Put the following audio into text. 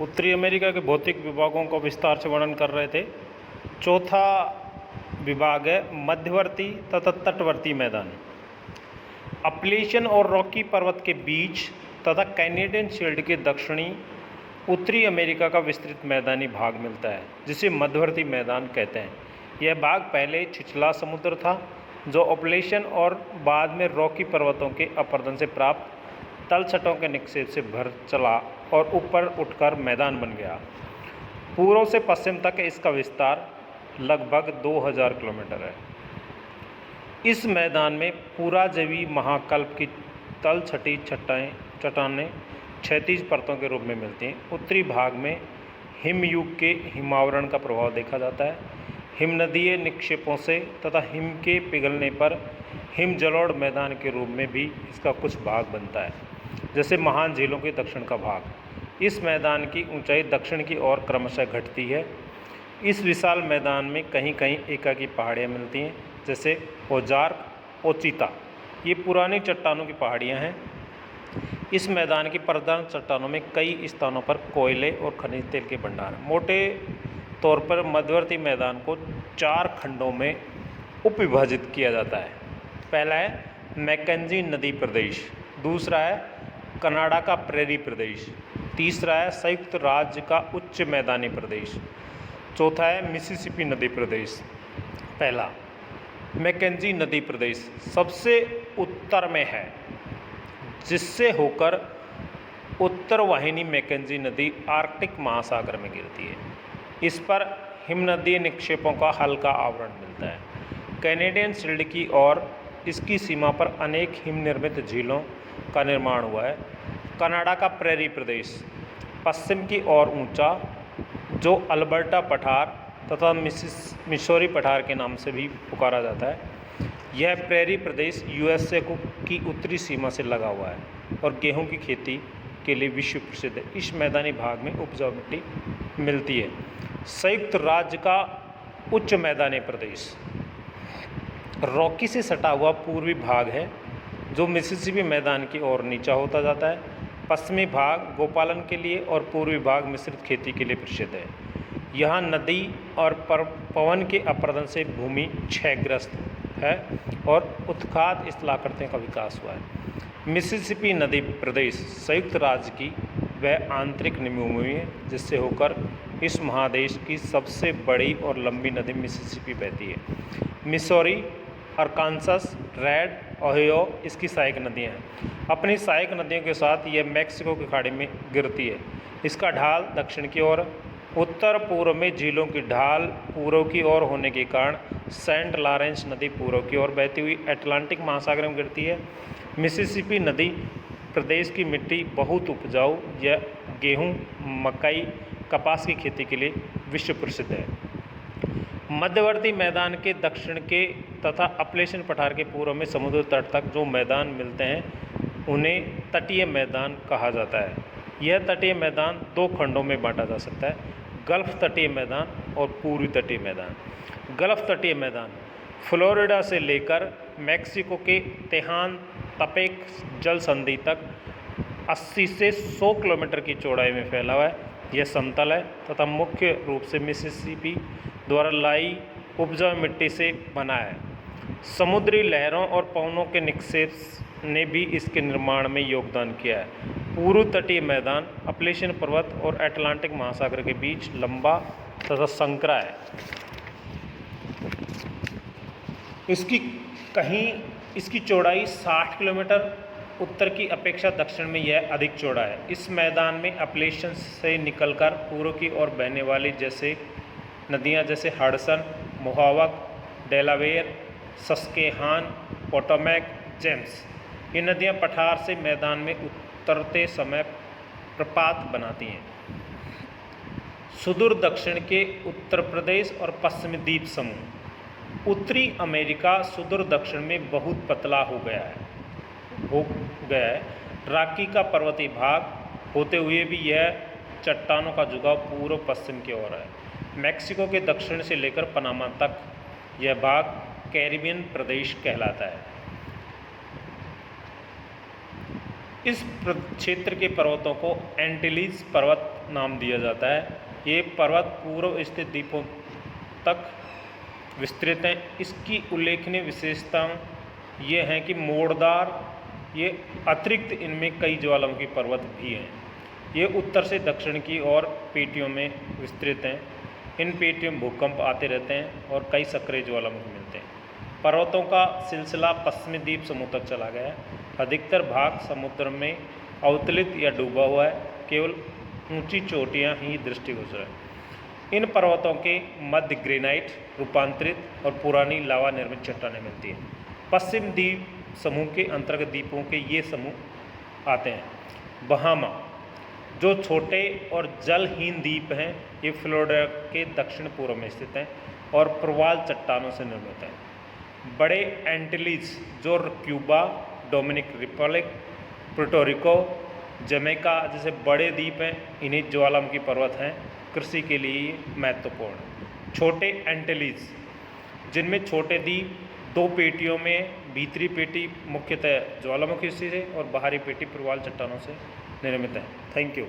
उत्तरी अमेरिका के भौतिक विभागों को विस्तार से वर्णन कर रहे थे। चौथा विभाग है मध्यवर्ती तथा तटवर्ती मैदान। अपलेशियन और रॉकी पर्वत के बीच तथा कैनेडियन शील्ड के दक्षिणी उत्तरी अमेरिका का विस्तृत मैदानी भाग मिलता है, जिसे मध्यवर्ती मैदान कहते हैं। यह भाग पहले छिछला समुद्र था, जो अपलेशियन और बाद में रॉकी पर्वतों के अपरदन से प्राप्त तलछटों के निक्षेप से भर चला और ऊपर उठकर मैदान बन गया। पूर्व से पश्चिम तक इसका विस्तार लगभग 2000 किलोमीटर है। इस मैदान में पुराजैवी महाकल्प की तलछटी चट्टानें क्षैतिज परतों के रूप में मिलती हैं। उत्तरी भाग में हिमयुग के हिमावरण का प्रभाव देखा जाता है। हिमनदीय निक्षेपों से तथा हिम के पिघलने पर हिम जलोढ़ मैदान के रूप में भी इसका कुछ भाग बनता है, जैसे महान झीलों के दक्षिण का भाग। इस मैदान की ऊंचाई दक्षिण की ओर क्रमशः घटती है। इस विशाल मैदान में कहीं कहीं एकाकी पहाड़ियाँ मिलती हैं, जैसे ओजार्क, ओचिता। ये पुरानी चट्टानों की पहाड़ियाँ हैं। इस मैदान की प्रधान चट्टानों में कई स्थानों पर कोयले और खनिज तेल के भंडार हैं। मोटे तौर पर मध्यवर्ती मैदान को 4 खंडों में उपविभाजित किया जाता है। पहला है मैकेंजी नदी प्रदेश, दूसरा है कनाडा का प्रेरी प्रदेश, तीसरा है संयुक्त राज्य का उच्च मैदानी प्रदेश, चौथा है मिसिसिपी नदी प्रदेश। पहला मैकेंजी नदी प्रदेश सबसे उत्तर में है, जिससे होकर उत्तर वाहिनी मैकेंजी नदी आर्कटिक महासागर में गिरती है। इस पर हिमनदीय निक्षेपों का हल्का आवरण मिलता है। कैनेडियन शील्ड की ओर इसकी सीमा पर अनेक हिम निर्मित झीलों का निर्माण हुआ है। कनाडा का प्रेरी प्रदेश पश्चिम की ओर ऊंचा, जो अल्बर्टा पठार तथा मिसौरी पठार के नाम से भी पुकारा जाता है। यह प्रेरी प्रदेश यूएसए की उत्तरी सीमा से लगा हुआ है और गेहूं की खेती के लिए विश्व प्रसिद्ध है। इस मैदानी भाग में उपजाऊ मिट्टी मिलती है। संयुक्त राज्य का उच्च मैदानी प्रदेश रॉकी से सटा हुआ पूर्वी भाग है, जो मिसिसिपी मैदान की ओर नीचा होता जाता है। पश्चिमी भाग गोपालन के लिए और पूर्वी भाग मिश्रित खेती के लिए प्रसिद्ध है। यहाँ नदी और पवन के अपरदन से भूमि क्षयग्रस्त है और उत्खाद स्थलाकृतियों का विकास हुआ है। मिसिसिपी नदी प्रदेश संयुक्त राज्य की वह आंतरिक निम्नभूमि है, जिससे होकर इस महादेश की सबसे बड़ी और लंबी नदी मिसिसिपी बहती है। मिसौरी, अरकानसास, रेड, ओहियो इसकी सहायक नदियाँ हैं। अपनी सहायक नदियों के साथ यह मैक्सिको की खाड़ी में गिरती है। इसका ढाल दक्षिण की ओर, उत्तर पूर्व में झीलों की ढाल पूर्व की ओर होने के कारण सेंट लॉरेंस नदी पूर्व की ओर बहती हुई अटलांटिक महासागर में गिरती है। मिसिसिपी नदी प्रदेश की मिट्टी बहुत उपजाऊ, यह गेहूं, मकई, कपास की खेती के लिए विश्व प्रसिद्ध है। मध्यवर्ती मैदान के दक्षिण के तथा अपलेशियन पठार के पूर्व में समुद्र तट तक जो मैदान मिलते हैं, उन्हें तटीय मैदान कहा जाता है। यह तटीय मैदान 2 खंडों में बांटा जा सकता है, गल्फ तटीय मैदान और पूर्वी तटीय मैदान। गल्फ तटीय मैदान फ्लोरिडा से लेकर मैक्सिको के तेहान तपेक जल संधि तक 80 से 100 किलोमीटर की चौड़ाई में फैला हुआ है। यह समतल है तथा मुख्य रूप से मिसिसिपी द्वारा लाई उपजाऊ मिट्टी से बना है। समुद्री लहरों और पवनों के निक्षेप ने भी इसके निर्माण में योगदान किया है। पूर्व तटीय मैदान अपलेशियन पर्वत और अटलांटिक महासागर के बीच लंबा तथा संकरा है। इसकी चौड़ाई 60 किलोमीटर, उत्तर की अपेक्षा दक्षिण में यह अधिक चौड़ा है। इस मैदान में अपलेशियन से निकलकर पूर्व की ओर बहने वाली नदियाँ जैसे हडसन, मोहावक, डेलावेयर, सस्केहान, पोटोमैक, जेम्स, ये नदियाँ पठार से मैदान में उतरते समय प्रपात बनाती हैं। सुदूर दक्षिण के उत्तर प्रदेश और पश्चिमी द्वीप समूह। उत्तरी अमेरिका सुदूर दक्षिण में बहुत पतला हो गया है। रॉकी का पर्वतीय भाग होते हुए भी यह चट्टानों का झुकाव पूर्व पश्चिम की ओर है। मैक्सिको के दक्षिण से लेकर पनामा तक यह भाग कैरिबियन प्रदेश कहलाता है। इस क्षेत्र के पर्वतों को एंटीलीज पर्वत नाम दिया जाता है। ये पर्वत पूर्व स्थित द्वीपों तक विस्तृत हैं। इसकी उल्लेखनीय विशेषता ये हैं कि मोड़दार, ये अतिरिक्त इनमें कई ज्वालामुखी पर्वत भी हैं। ये उत्तर से दक्षिण की ओर पेटियों में विस्तृत हैं। इन पेटियों में भूकंप आते रहते हैं और कई सक्रिय ज्वालामुखी मिलते हैं। पर्वतों का सिलसिला पश्चिमी द्वीप समूह तक चला गया है। अधिकतर भाग समुद्र में अवतलित या डूबा हुआ है, केवल ऊंची चोटियां ही दृष्टिगोचर हैं। इन पर्वतों के मध्य ग्रेनाइट, रूपांतरित और पुरानी लावा निर्मित चट्टानें मिलती हैं। पश्चिम द्वीप समूह के अंतर्गत द्वीपों के ये समूह आते हैं। बहामा, जो छोटे और जलहीन द्वीप हैं, ये फ्लोरिडा के दक्षिण पूर्व में स्थित हैं और प्रवाल चट्टानों से निर्मित हैं। बड़े एंटीलीज, जो क्यूबा, डोमिनिक रिपब्लिक, पुर्टोरिको, जमैका जैसे बड़े द्वीप हैं, इन्हीं ज्वालामुखी पर्वत हैं। कृषि के लिए महत्वपूर्ण। छोटे एंटीलीज, जिनमें छोटे द्वीप दो पेटियों में, भीतरी पेटी मुख्यतः ज्वालामुखी से और बाहरी पेटी प्रवाल चट्टानों से निर्मित है। Thank you.